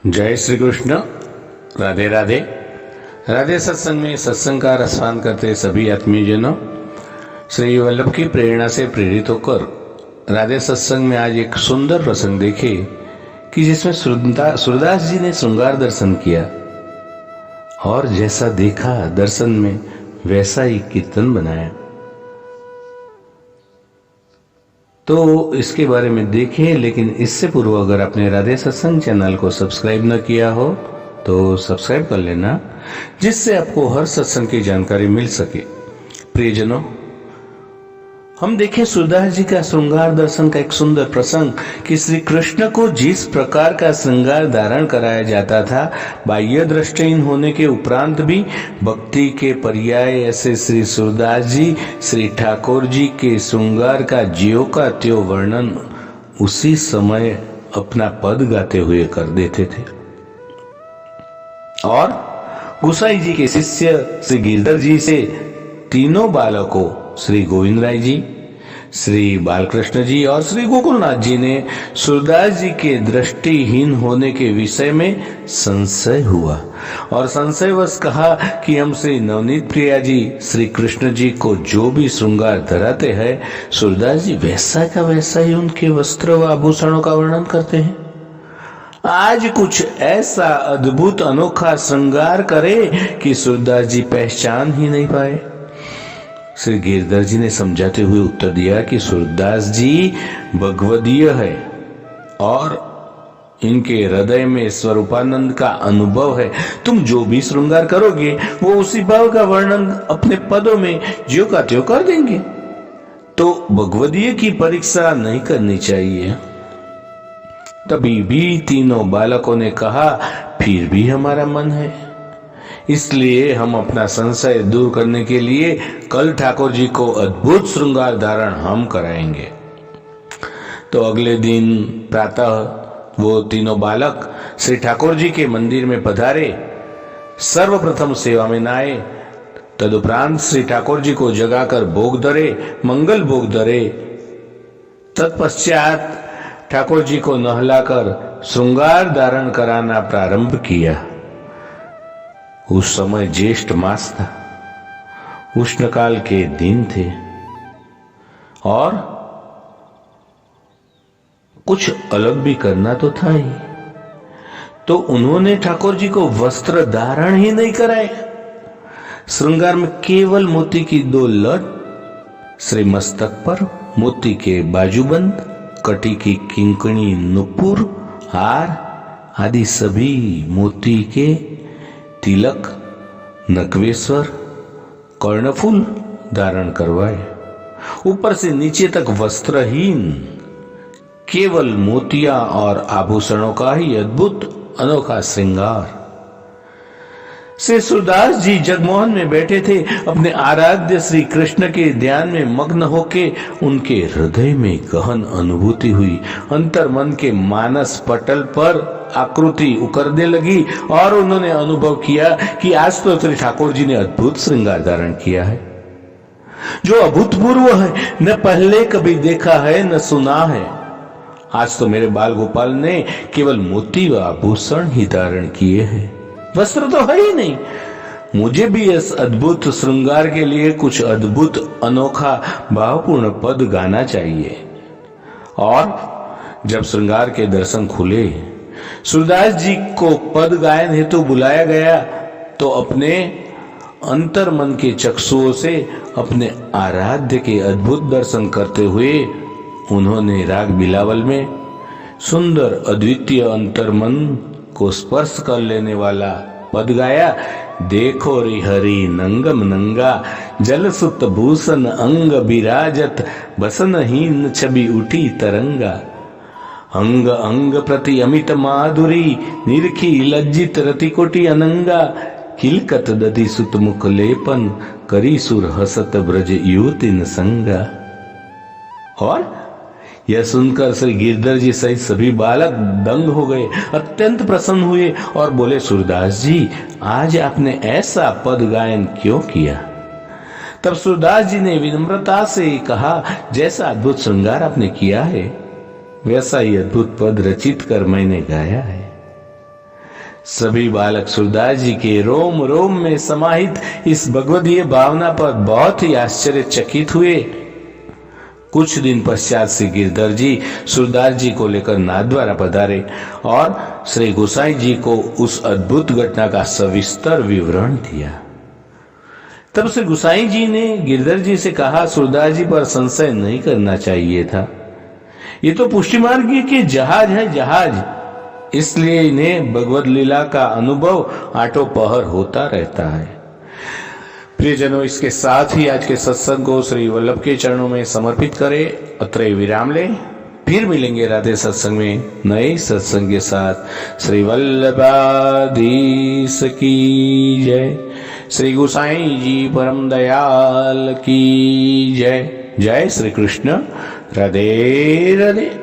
जय श्री कृष्ण। राधे राधे। राधे सत्संग में सत्संग का रसपान करते सभी आत्मीयजनों, श्री वल्लभ की प्रेरणा से प्रेरित होकर राधे सत्संग में आज एक सुंदर प्रसंग देखे कि जिसमें सूरदास जी ने श्रृंगार दर्शन किया और जैसा देखा दर्शन में वैसा ही कीर्तन बनाया। तो इसके बारे में देखें, लेकिन इससे पूर्व अगर आपने राधे सत्संग चैनल को सब्सक्राइब न किया हो तो सब्सक्राइब कर लेना, जिससे आपको हर सत्संग की जानकारी मिल सके। प्रियजनों, हम देखें सूरदास जी का श्रृंगार दर्शन का एक सुंदर प्रसंग कि श्री कृष्ण को जिस प्रकार का श्रृंगार धारण कराया जाता था, बाह्य दृष्टिहीन होने के उपरांत भी भक्ति के पर्याय ऐसे श्री सूरदास जी श्री ठाकुर जी के श्रृंगार का ज्यों का त्यों वर्णन उसी समय अपना पद गाते हुए कर देते थे। और गोसाई जी के शिष्य श्री गिरधर जी से तीनों बालकों श्री गोविंद राय जी, श्री बालकृष्ण जी और श्री गोकुलनाथ जी ने सूरदास जी के दृष्टिहीन होने के विषय में संशय हुआ और संशयवश कहा कि हम श्री नवनीत प्रिया जी श्री कृष्ण जी को जो भी श्रृंगार धराते हैं, सूरदास जी वैसा का वैसा ही उनके वस्त्र व आभूषणों का वर्णन करते हैं। आज कुछ ऐसा अद्भुत अनोखा श्रृंगार करे कि सूरदास जी पहचान ही नहीं पाए। श्री गिरधर जी ने समझाते हुए उत्तर दिया कि सूरदास जी भगवदीय है और इनके हृदय में स्वरूपानंद का अनुभव है। तुम जो भी श्रृंगार करोगे वो उसी भाव का वर्णन अपने पदों में ज्यों का त्यों कर देंगे। तो भगवदीय की परीक्षा नहीं करनी चाहिए। तभी भी तीनों बालकों ने कहा, फिर भी हमारा मन है, इसलिए हम अपना संशय दूर करने के लिए कल ठाकुर जी को अद्भुत श्रृंगार धारण हम कराएंगे। तो अगले दिन प्रातः वो तीनों बालक श्री ठाकुर जी के मंदिर में पधारे, सर्वप्रथम सेवा में नहाए, तदुपरांत श्री ठाकुर जी को जगाकर भोग धरे, मंगल भोग धरे। तत्पश्चात ठाकुर जी को नहलाकर श्रृंगार धारण कराना प्रारंभ किया। उस समय ज्येष्ठ मास था, उष्णकाल के दिन थे और कुछ अलग भी करना तो था ही। तो उन्होंने ठाकुर जी को वस्त्र धारण ही नहीं कराए। श्रृंगार में केवल मोती की 2 लट, श्री मस्तक पर मोती के बाजूबंद, कटी की किंकणी, नुपुर, हार आदि सभी मोती के तिलक, नकवेश्वर, कर्णफूल धारण करवाए। ऊपर से नीचे तक वस्त्रहीन, केवल मोतिया और आभूषणों का ही अद्भुत अनोखा श्रृंगार। श्री सूरदास जी जगमोहन में बैठे थे, अपने आराध्य श्री कृष्ण के ध्यान में मग्न होके उनके हृदय में गहन अनुभूति हुई। अंतर मन के मानस पटल पर आकृति उकरने लगी और उन्होंने अनुभव किया कि आज तो श्री ठाकुर जी ने अद्भुत श्रृंगार धारण किया है, जो अभूतपूर्व है, न पहले कभी देखा है न सुना है। आज तो मेरे बाल गोपाल ने केवल मोती व आभूषण ही धारण किए हैं, वस्त्र तो है ही नहीं। मुझे भी इस अद्भुत श्रृंगार के लिए कुछ अद्भुत अनोखा भावपूर्ण पद गाना चाहिए। और जब श्रृंगार के दर्शन खुले, सूरदास जी को पद गायन हेतु बुलाया गया, तो अपने अंतर मन के चक्षुओं से अपने आराध्य के अद्भुत दर्शन करते हुए उन्होंने राग बिलावल में सुंदर अद्वितीय अंतर मन को स्पर्श कर लेने वाला पद गाया। देखो रे हरि नंगम नंगा, जल सुत भूषण अंग विराजत, बसनहीन छवि उठी तरंगा। अंग अंग प्रति अमित माधुरी, निरखी लज्जित रतिकोटि अनंगा। किलकत दधि सुत मुख लेपन, करी सुर हसत ब्रज युवतिन संगा। और यह सुनकर श्री गिरधर जी सहित सभी बालक दंग हो गए, अत्यंत प्रसन्न हुए और बोले, सूरदास जी आज आपने ऐसा पद गायन क्यों किया? तब सूरदास जी ने विनम्रता से कहा, जैसा अद्भुत श्रृंगार आपने किया है वैसा ही अद्भुत पद रचित कर मैंने गाया है। सभी बालक सूरदास जी के रोम रोम में समाहित इस भगवदीय भावना पर बहुत ही आश्चर्यचकित हुए। कुछ दिन पश्चात श्री गिरधर जी सूरदास जी को लेकर नाथद्वारा पधारे और श्री गोसाई जी को उस अद्भुत घटना का सविस्तर विवरण दिया। तब श्री गोसाई जी ने गिरधर जी से कहा, सूरदास जी पर संशय नहीं करना चाहिए था। ये तो पुष्टि मार्ग के जहाज है, जहाज, इसलिए इन्हें भगवद लीला का अनुभव आठों पहर होता रहता है। प्रियजनों, इसके साथ ही आज के सत्संग को श्री वल्लभ के चरणों में समर्पित करें। अत्रय विराम लें, फिर मिलेंगे राधे सत्संग में नए सत्संग के साथ। श्री वल्लभाधीश की जय। श्री गोसाई जी परम दयाल की जय। जय श्री कृष्ण। राधे राधे।